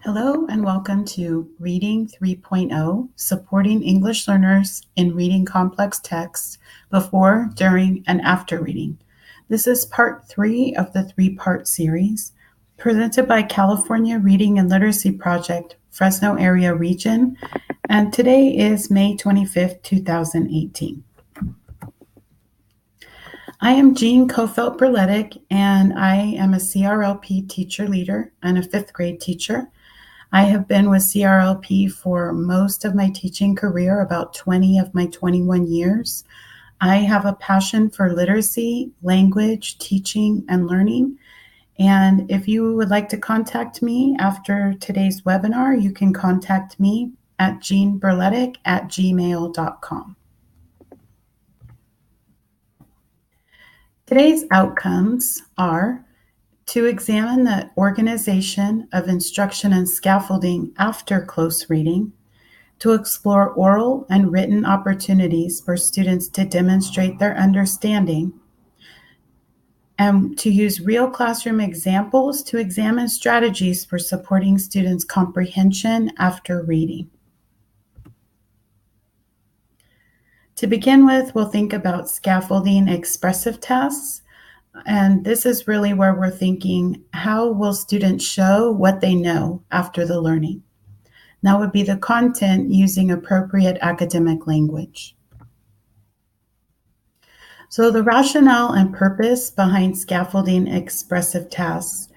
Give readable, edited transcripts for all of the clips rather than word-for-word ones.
Hello and welcome to Reading 3.0, Supporting English Learners in Reading Complex Texts Before, During, and After Reading. This is part 3 of the 3-part series, presented by California Reading and Literacy Project, Fresno Area Region, and today is May 25th, 2018. I am Jean Kofelt-Berletic, and I am a CRLP teacher leader and a 5th grade teacher. I have been with CRLP for most of my teaching career, about 20 of my 21 years. I have a passion for literacy, language, teaching, and learning. And if you would like to contact me after today's webinar, you can contact me at jeanberletic@gmail.com. Today's outcomes are to examine the organization of instruction and scaffolding after close reading, to explore oral and written opportunities for students to demonstrate their understanding, and to use real classroom examples to examine strategies for supporting students' comprehension after reading. To begin with, we'll think about scaffolding expressive tasks. And this is really where we're thinking, how will students show what they know after the learning? That would be the content using appropriate academic language. So the rationale and purpose behind scaffolding expressive tasks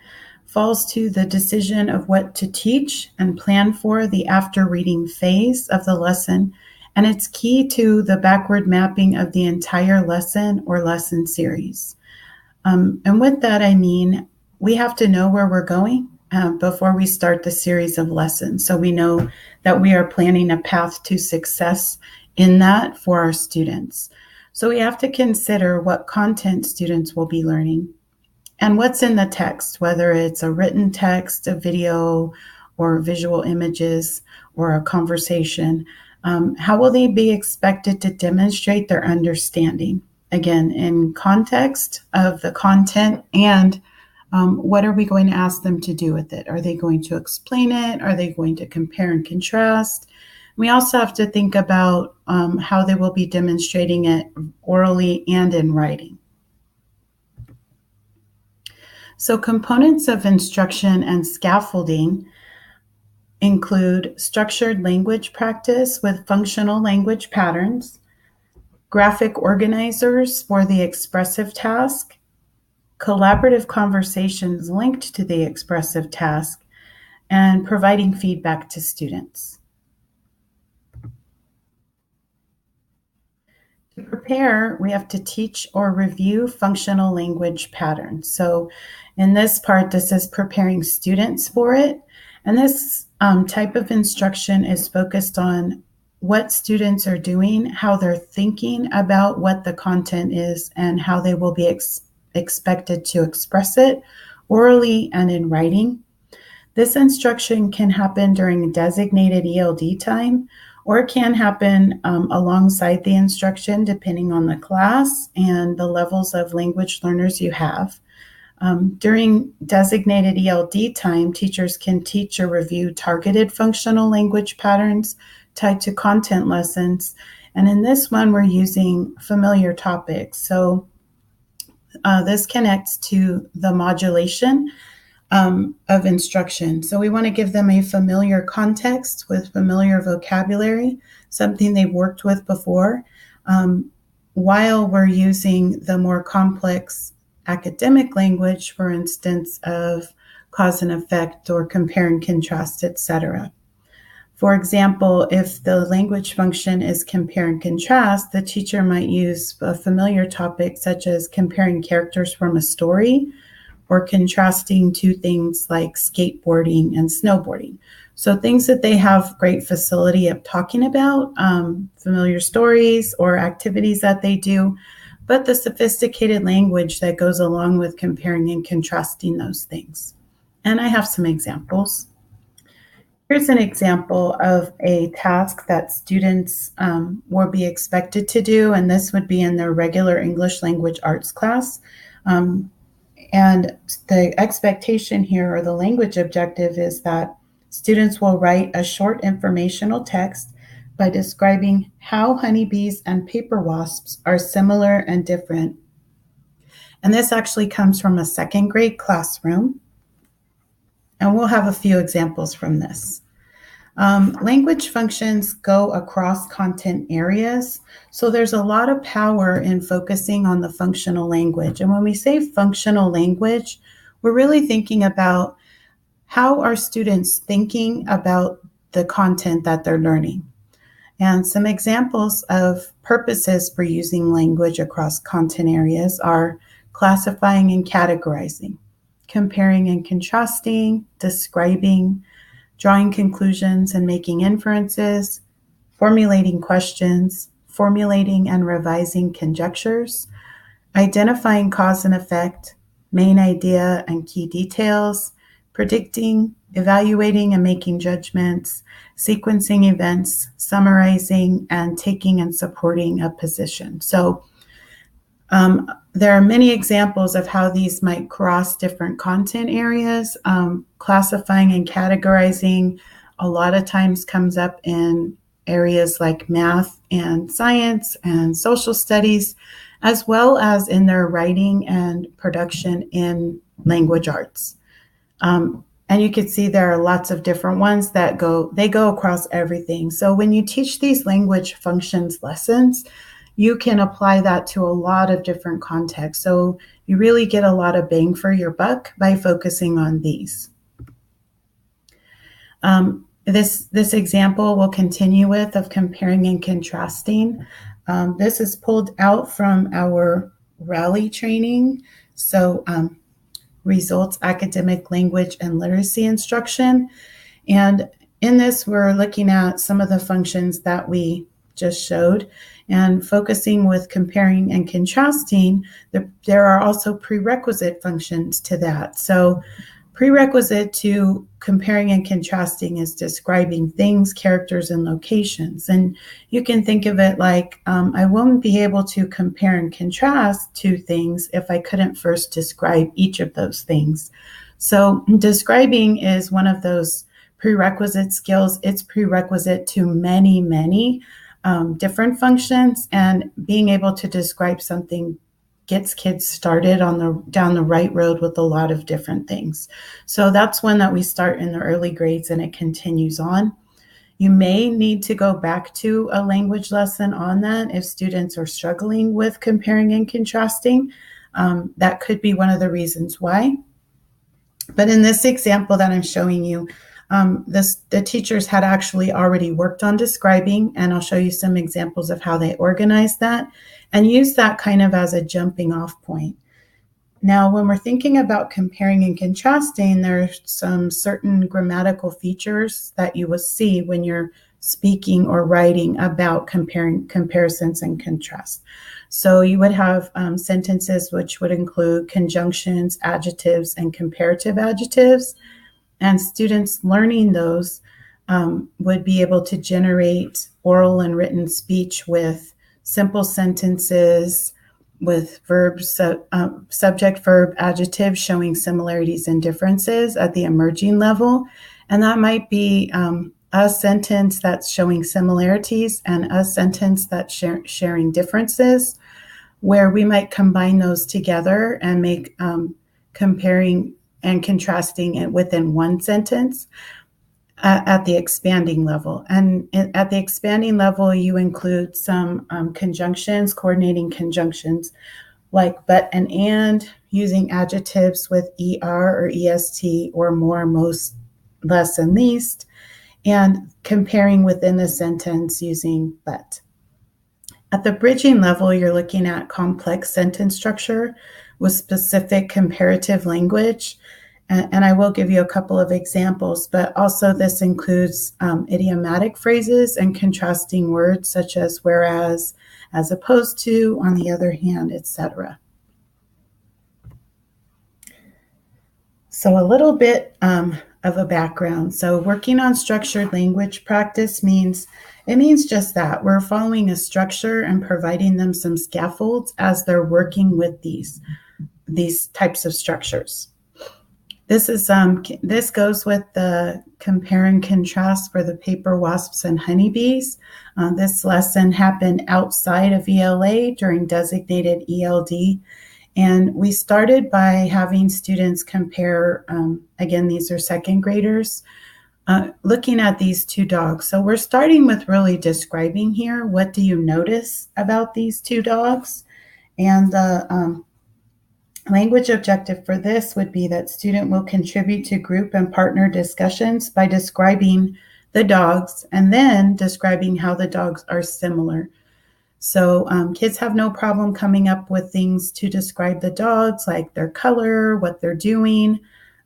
falls to the decision of what to teach and plan for the after reading phase of the lesson, and it's key to the backward mapping of the entire lesson or lesson series. And with that, I mean, we have to know where we're going before we start the series of lessons. So we know that we are planning a path to success in that for our students. So we have to consider what content students will be learning and what's in the text, whether it's a written text, a video, or visual images, or a conversation. How will they be expected to demonstrate their understanding? Again, in context of the content, and what are we going to ask them to do with it? Are they going to explain it? Are they going to compare and contrast? We also have to think about how they will be demonstrating it orally and in writing. So components of instruction and scaffolding include structured language practice with functional language patterns, graphic organizers for the expressive task, collaborative conversations linked to the expressive task, and providing feedback to students. To prepare, we have to teach or review functional language patterns. So in this part, this is preparing students for it. And this type of instruction is focused on what students are doing, how they're thinking about what the content is, and how they will be expected to express it orally and in writing. This instruction can happen during designated ELD time, or it can happen alongside the instruction depending on the class and the levels of language learners you have. During designated ELD time, teachers can teach or review targeted functional language patterns tied to content lessons. And in this one, we're using familiar topics. So this connects to the modulation of instruction. So we want to give them a familiar context with familiar vocabulary, something they've worked with before, while we're using the more complex academic language, for instance, of cause and effect or compare and contrast, etc. For example, if the language function is compare and contrast, the teacher might use a familiar topic such as comparing characters from a story or contrasting two things like skateboarding and snowboarding. So things that they have great facility of talking about, familiar stories or activities that they do, but the sophisticated language that goes along with comparing and contrasting those things. And I have some examples. Here's an example of a task that students will be expected to do, and this would be in their regular English language arts class. And the expectation here, or the language objective, is that Students will write a short informational text by describing how honeybees and paper wasps are similar and different. And this actually comes from a second grade classroom. And we'll have a few examples from this. Language functions go across content areas. So there's a lot of power in focusing on the functional language. And when we say functional language, we're really thinking about how are students thinking about the content that they're learning. And some examples of purposes for using language across content areas are classifying and categorizing, comparing and contrasting, describing, drawing conclusions and making inferences, formulating questions, formulating and revising conjectures, identifying cause and effect, main idea and key details, predicting, evaluating and making judgments, sequencing events, summarizing, and taking and supporting a position. So there are many examples of how these might cross different content areas. Classifying and categorizing a lot of times comes up in areas like math and science and social studies, as well as in their writing and production in language arts. And you can see there are lots of different ones that go across everything. So when you teach these language functions lessons, you can apply that to a lot of different contexts. So you really get a lot of bang for your buck by focusing on these. This example we'll continue with of comparing and contrasting. This is pulled out from our Rally training. So results, academic language, and literacy instruction. And in this, we're looking at some of the functions that we just showed and focusing with comparing and contrasting. There are also prerequisite functions to that. So prerequisite to comparing and contrasting is describing things, characters, and locations. And you can think of it like, I won't be able to compare and contrast two things if I couldn't first describe each of those things. So describing is one of those prerequisite skills. It's prerequisite to many, many different functions, and being able to describe something gets kids started down the right road with a lot of different things. So that's one that we start in the early grades and it continues on. You may need to go back to a language lesson on that if students are struggling with comparing and contrasting. That could be one of the reasons why. But in this example that I'm showing you, the teachers had actually already worked on describing, and I'll show you some examples of how they organized that and use that kind of as a jumping off point. Now, when we're thinking about comparing and contrasting, there are some certain grammatical features that you will see when you're speaking or writing about comparisons and contrasts. So you would have sentences which would include conjunctions, adjectives, and comparative adjectives. And students learning those would be able to generate oral and written speech with simple sentences, with verbs, subject, verb, adjective, showing similarities and differences at the emerging level. And that might be a sentence that's showing similarities and a sentence that's sharing differences, where we might combine those together and make comparing and contrasting it within one sentence at the expanding level. And at the expanding level, you include some conjunctions, coordinating conjunctions like but and, using adjectives with ER or EST or more, most, less, and least, and comparing within the sentence using but. At the bridging level, you're looking at complex sentence structure with specific comparative language. And I will give you a couple of examples, but also this includes idiomatic phrases and contrasting words such as whereas, as opposed to, on the other hand, etc. So a little bit of a background. So working on structured language practice means just that. We're following a structure and providing them some scaffolds as they're working with these types of structures. This goes with the compare and contrast for the paper wasps and honeybees. This lesson happened outside of ELA during designated ELD. And we started by having students compare, again, these are second graders, looking at these two dogs. So we're starting with really describing here, what do you notice about these two dogs? And the language objective for this would be that student will contribute to group and partner discussions by describing the dogs and then describing how the dogs are similar. So kids have no problem coming up with things to describe the dogs, like their color, what they're doing,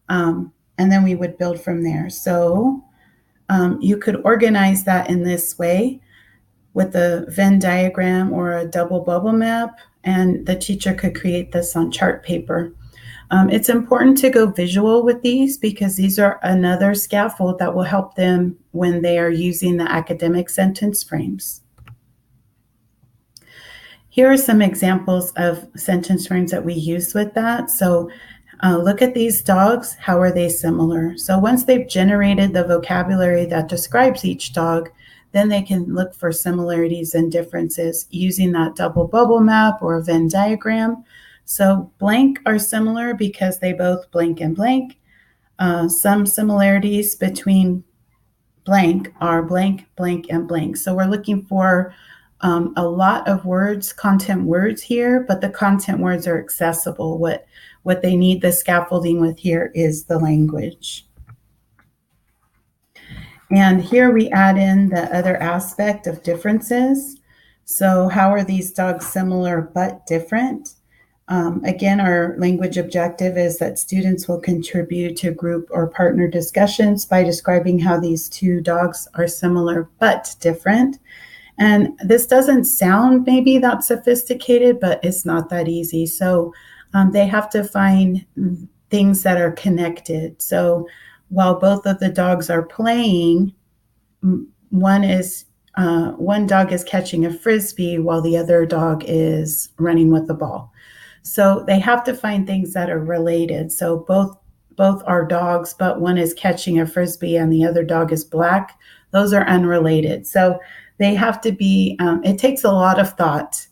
and then we would build from there. So you could organize that in this way with a Venn diagram or a double bubble map, and the teacher could create this on chart paper. It's important to go visual with these because these are another scaffold that will help them when they are using the academic sentence frames. Here are some examples of sentence frames that we use with that. So look at these dogs. How are they similar? So once they've generated the vocabulary that describes each dog, then they can look for similarities and differences using that double bubble map or Venn diagram. So blank are similar because they both blank and blank. Some similarities between blank are blank, blank, and blank. So we're looking for a lot of words, content words here, but the content words are accessible. What they need the scaffolding with here is the language. And here we add in the other aspect of differences. So how are these dogs similar but different? Again, our language objective is that students will contribute to group or partner discussions by describing how these two dogs are similar but different. And this doesn't sound maybe that sophisticated, but it's not that easy. So they have to find things that are connected. So while both of the dogs are playing, one dog is catching a frisbee while the other dog is running with the ball. So they have to find things that are related. So both are dogs, but one is catching a frisbee and the other dog is black. Those are unrelated. So they have to be, it takes a lot of thought.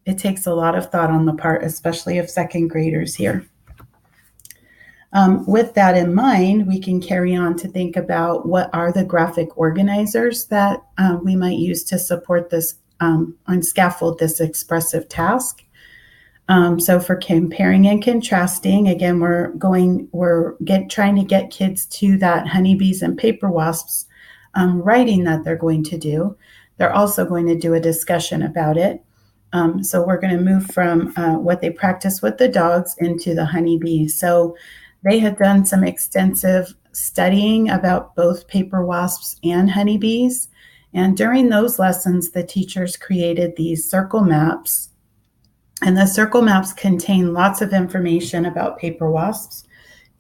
It takes a lot of thought on the part, especially of second graders here. With that in mind, we can carry on to think about what are the graphic organizers that we might use to support this on scaffold this expressive task. So for comparing and contrasting, again, we're trying to get kids to that honeybees and paper wasps writing that they're going to do. They're also going to do a discussion about it. So we're going to move from what they practice with the dogs into the honeybees. So they had done some extensive studying about both paper wasps and honeybees. And during those lessons, the teachers created these circle maps. And the circle maps contain lots of information about paper wasps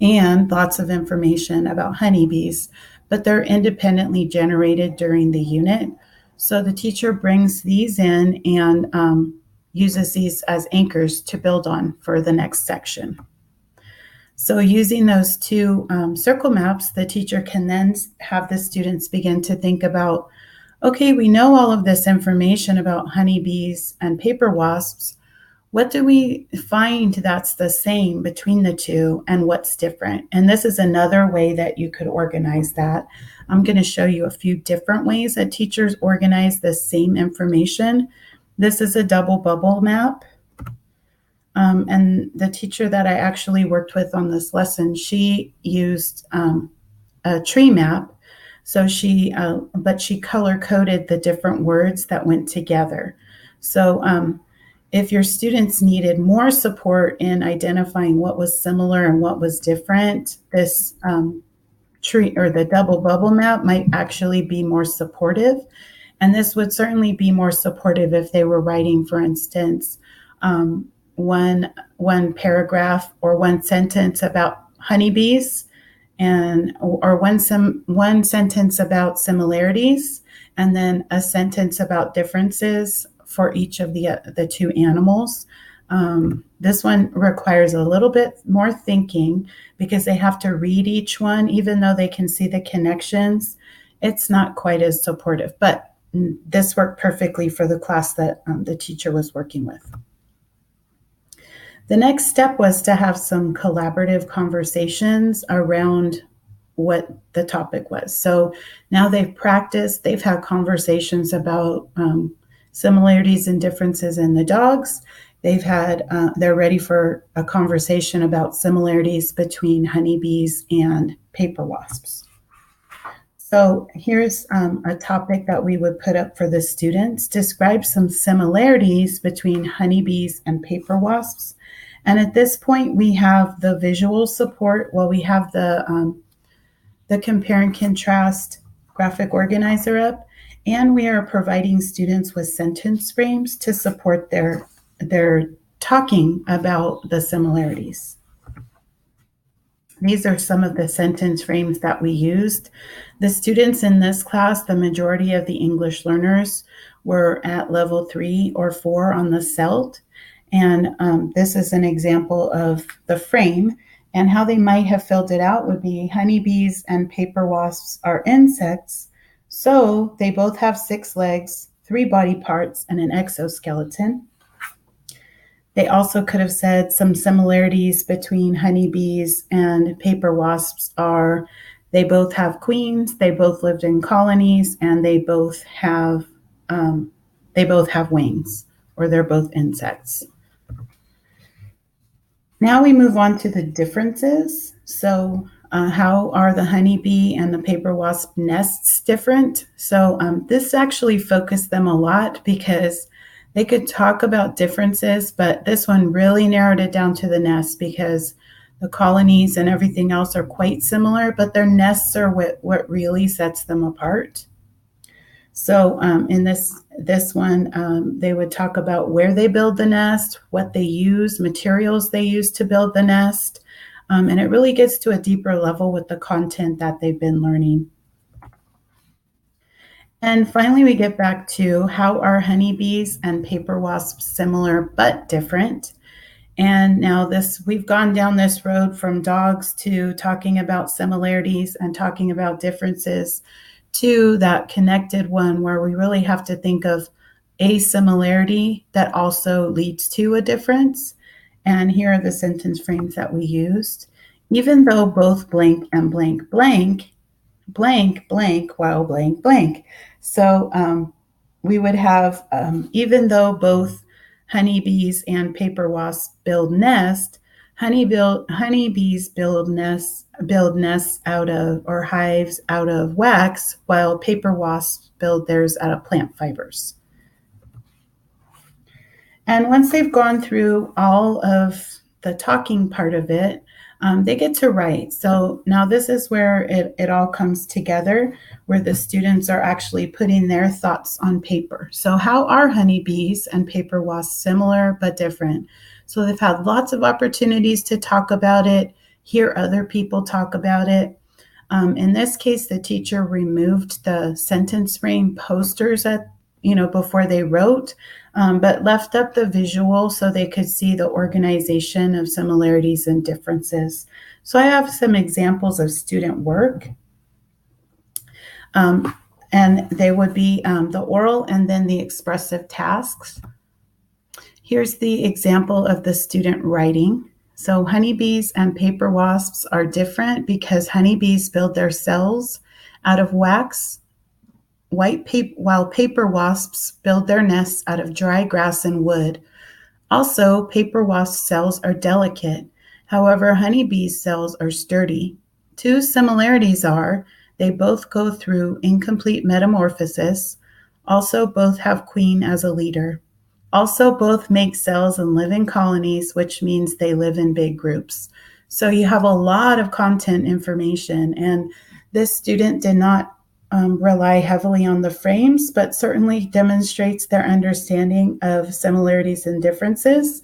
and lots of information about honeybees, but they're independently generated during the unit. So the teacher brings these in and uses these as anchors to build on for the next section. So using those two circle maps, the teacher can then have the students begin to think about, okay, we know all of this information about honeybees and paper wasps. What do we find that's the same between the two and what's different? And this is another way that you could organize that. I'm going to show you a few different ways that teachers organize the same information. This is a double bubble map. And the teacher that I actually worked with on this lesson, she used a tree map. So but she color coded the different words that went together. So if your students needed more support in identifying what was similar and what was different, this tree or the double bubble map might actually be more supportive. And this would certainly be more supportive if they were writing, for instance, one paragraph or one sentence about honeybees or one sentence about similarities, and then a sentence about differences for each of the two animals. This one requires a little bit more thinking because they have to read each one, even though they can see the connections. It's not quite as supportive, but this worked perfectly for the class that the teacher was working with. The next step was to have some collaborative conversations around what the topic was. So now they've practiced, they've had conversations about similarities and differences in the dogs. They're ready for a conversation about similarities between honeybees and paper wasps. So here's a topic that we would put up for the students. Describe some similarities between honeybees and paper wasps. And at this point, we have the visual support. Well, we have the compare and contrast graphic organizer up, and we are providing students with sentence frames to support their talking about the similarities. These are some of the sentence frames that we used. The students in this class, the majority of the English learners, were at level 3 or 4 on the CELT. And this is an example of the frame. And how they might have filled it out would be honeybees and paper wasps are insects. So they both have 6 legs, 3 body parts, and an exoskeleton. They also could have said some similarities between honeybees and paper wasps are they both have queens, they both lived in colonies, and they both have wings, or they're both insects. Now we move on to the differences. So how are the honeybee and the paper wasp nests different? So this actually focused them a lot because they could talk about differences, but this one really narrowed it down to the nests because the colonies and everything else are quite similar, but their nests are what really sets them apart. So in this one, they would talk about where they build the nest, what they use, materials they use to build the nest, and it really gets to a deeper level with the content that they've been learning. And finally, we get back to how are honeybees and paper wasps similar but different? And now we've gone down this road from dogs to talking about similarities and talking about differences to that connected one where we really have to think of a similarity that also leads to a difference. And here are the sentence frames that we used. Even though both blank and blank blank, blank blank while blank blank. So we would have, even though both honeybees and paper wasps build nests, honeybees build nests out of, or hives out of wax, while paper wasps build theirs out of plant fibers. And once they've gone through all of the talking part of it, they get to write. So now this is where it all comes together, where the students are actually putting their thoughts on paper. So how are honeybees and paper wasps similar but different? So they've had lots of opportunities to talk about it, hear other people talk about it. In this case, the teacher removed the sentence frame posters before they wrote, but left up the visual so they could see the organization of similarities and differences. So I have some examples of student work, and they would be the oral and then the expressive tasks. Here's the example of the student writing. So honeybees and paper wasps are different because honeybees build their cells out of wax, while paper wasps build their nests out of dry grass and wood. Also, paper wasp cells are delicate. However, honeybees' cells are sturdy. 2 similarities are they both go through incomplete metamorphosis. Also, both have queen as a leader. Also, both make cells and live in colonies, which means they live in big groups. So you have a lot of content information, and this student did not rely heavily on the frames, but certainly demonstrates their understanding of similarities and differences.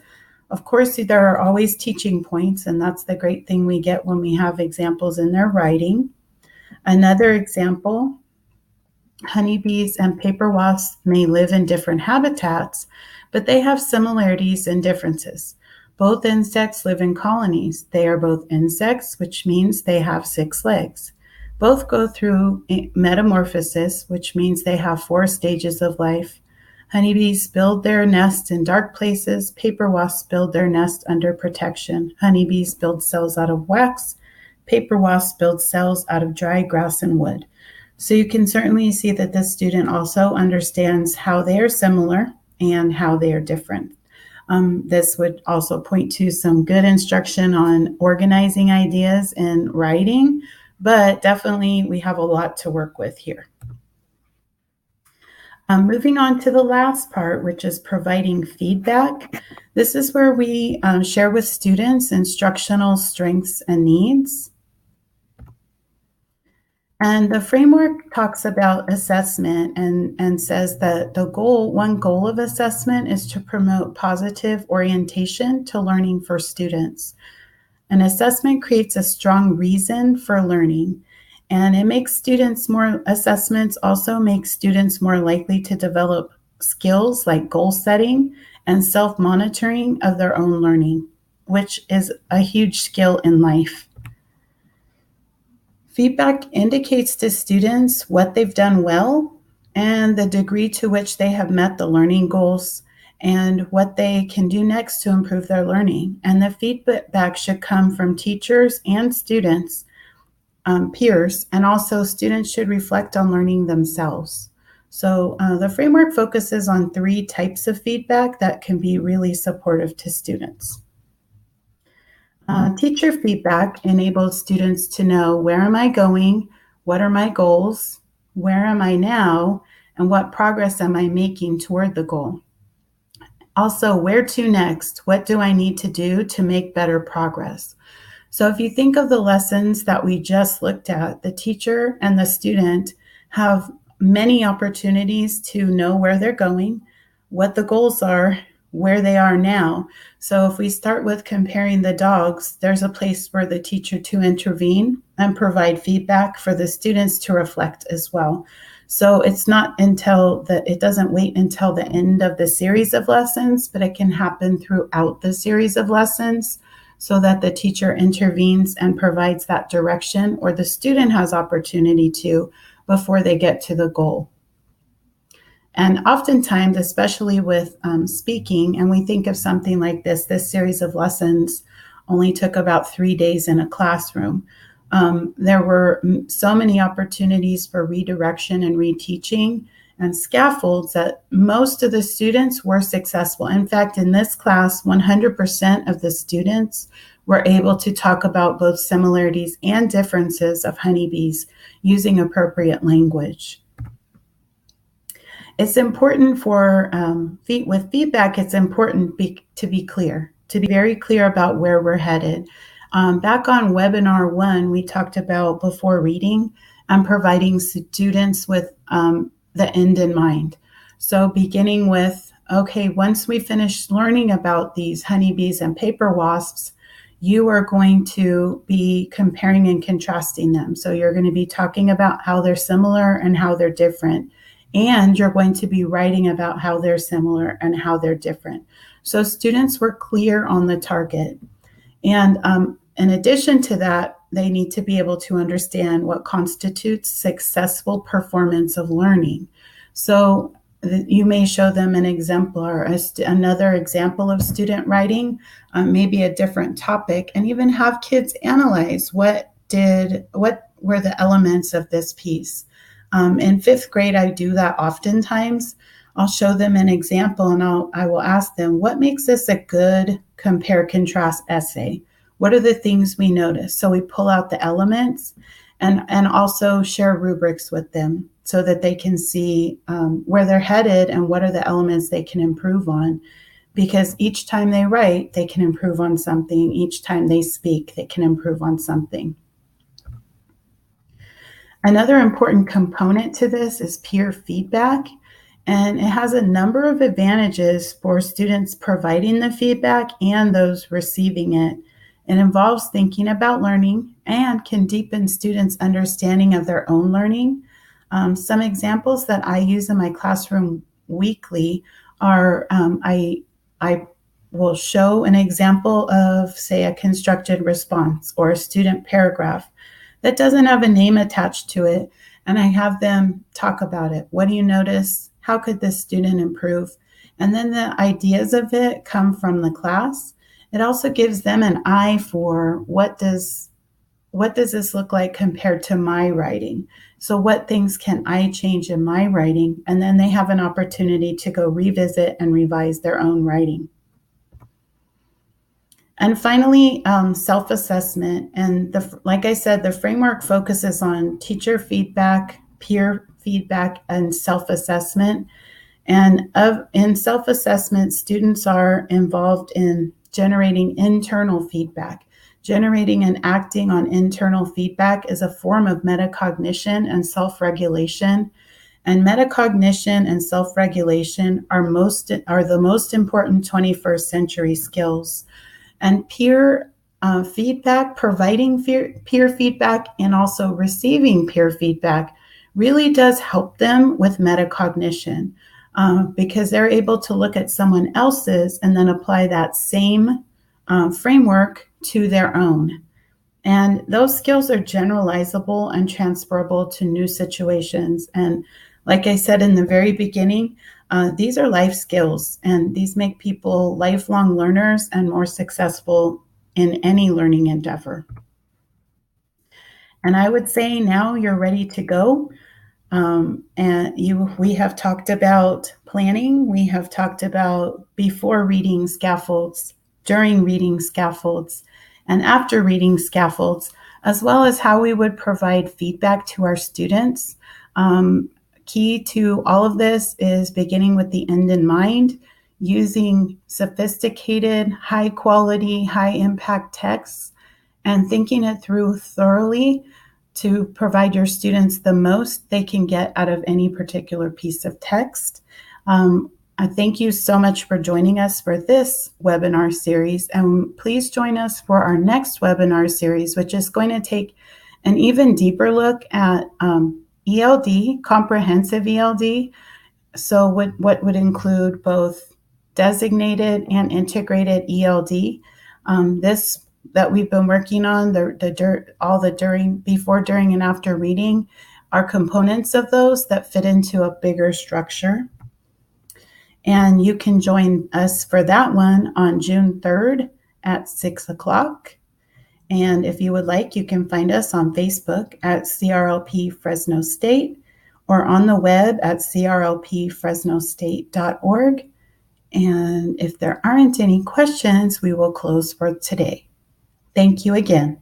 Of course, there are always teaching points, and that's the great thing we get when we have examples in their writing. Another example Honeybees and paper wasps may live in different habitats, but they have similarities and differences. Both insects live in colonies. They are both insects, which means they have 6 legs. Both go through metamorphosis, which means they have 4 stages of life. Honeybees build their nests in dark places. Paper wasps build their nest under protection. Honeybees build cells out of wax. Paper wasps build cells out of dry grass and wood. So you can certainly see that this student also understands how they are similar and how they are different. This would also point to some good instruction on organizing ideas and writing, but definitely we have a lot to work with here. Moving on to the last part, which is providing feedback. This is where we share with students instructional strengths and needs. And the framework talks about assessment and says that one goal of assessment is to promote positive orientation to learning for students. An assessment creates a strong reason for learning, and assessments also make students more likely to develop skills like goal setting and self-monitoring of their own learning, which is a huge skill in life. Feedback indicates to students what they've done well and the degree to which they have met the learning goals and what they can do next to improve their learning. And the feedback should come from teachers and students, peers, and also students should reflect on learning themselves. So the framework focuses on 3 types of feedback that can be really supportive to students. Teacher feedback enables students to know, where am I going? What are my goals? Where am I now? And what progress am I making toward the goal? Also, where to next? What do I need to do to make better progress? So if you think of the lessons that we just looked at, the teacher and the student have many opportunities to know where they're going, what the goals are, where they are now. So if we start with comparing the dogs, there's a place for the teacher to intervene and provide feedback for the students to reflect as well. So it doesn't wait until the end of the series of lessons, but it can happen throughout the series of lessons so that the teacher intervenes and provides that direction, or the student has opportunity to before they get to the goal. And oftentimes, especially with speaking, and we think of something like this series of lessons only took about 3 days in a classroom. There were so many opportunities for redirection and reteaching and scaffolds that most of the students were successful. In fact, in this class, 100% of the students were able to talk about both similarities and differences of honeybees using appropriate language. It's important with feedback, it's important to be clear, to be very clear about where we're headed. Back on webinar 1, we talked about before reading and providing students with the end in mind. So beginning with, okay, once we finish learning about these honeybees and paper wasps, you are going to be comparing and contrasting them. So you're going to be talking about how they're similar and how they're different. And you're going to be writing about how they're similar and how they're different. So students were clear on the target. And in addition to that, they need to be able to understand what constitutes successful performance of learning. So you may show them an exemplar, another example of student writing, maybe a different topic, and even have kids analyze what were the elements of this piece. In 5th grade, I do that oftentimes. I'll show them an example and I will ask them, what makes this a good compare-contrast essay? What are the things we notice? So we pull out the elements and also share rubrics with them so that they can see where they're headed and what are the elements they can improve on. Because each time they write, they can improve on something. Each time they speak, they can improve on something. Another important component to this is peer feedback, and it has a number of advantages for students providing the feedback and those receiving it. It involves thinking about learning and can deepen students' understanding of their own learning. Some examples that I use in my classroom weekly are I will show an example of, say, a constructed response or a student paragraph that doesn't have a name attached to it. And I have them talk about it. What do you notice? How could this student improve? And then the ideas of it come from the class. It also gives them an eye for what does this look like compared to my writing? So what things can I change in my writing? And then they have an opportunity to go revisit and revise their own writing. And finally, self-assessment. And like I said, the framework focuses on teacher feedback, peer feedback, and self-assessment. And in self-assessment, students are involved in generating internal feedback. Generating and acting on internal feedback is a form of metacognition and self-regulation. And metacognition and self-regulation are the most important 21st century skills. And peer feedback, providing peer feedback and also receiving peer feedback really does help them with metacognition because they're able to look at someone else's and then apply that same framework to their own. And those skills are generalizable and transferable to new situations. And like I said in the very beginning, these are life skills, and these make people lifelong learners and more successful in any learning endeavor. And I would say now you're ready to go. We have talked about planning. We have talked about before reading scaffolds, during reading scaffolds, and after reading scaffolds, as well as how we would provide feedback to our students. Key to all of this is beginning with the end in mind, using sophisticated, high quality, high impact texts, and thinking it through thoroughly to provide your students the most they can get out of any particular piece of text. I thank you so much for joining us for this webinar series, and please join us for our next webinar series, which is going to take an even deeper look at ELD, comprehensive ELD. So what would include both designated and integrated ELD. This that we've been working on, all the during, before, during, and after reading are components of those that fit into a bigger structure. And you can join us for that one on June 3rd at 6 o'clock. And if you would like, you can find us on Facebook at CRLP Fresno State or on the web at crlpfresnostate.org. And if there aren't any questions, we will close for today. Thank you again.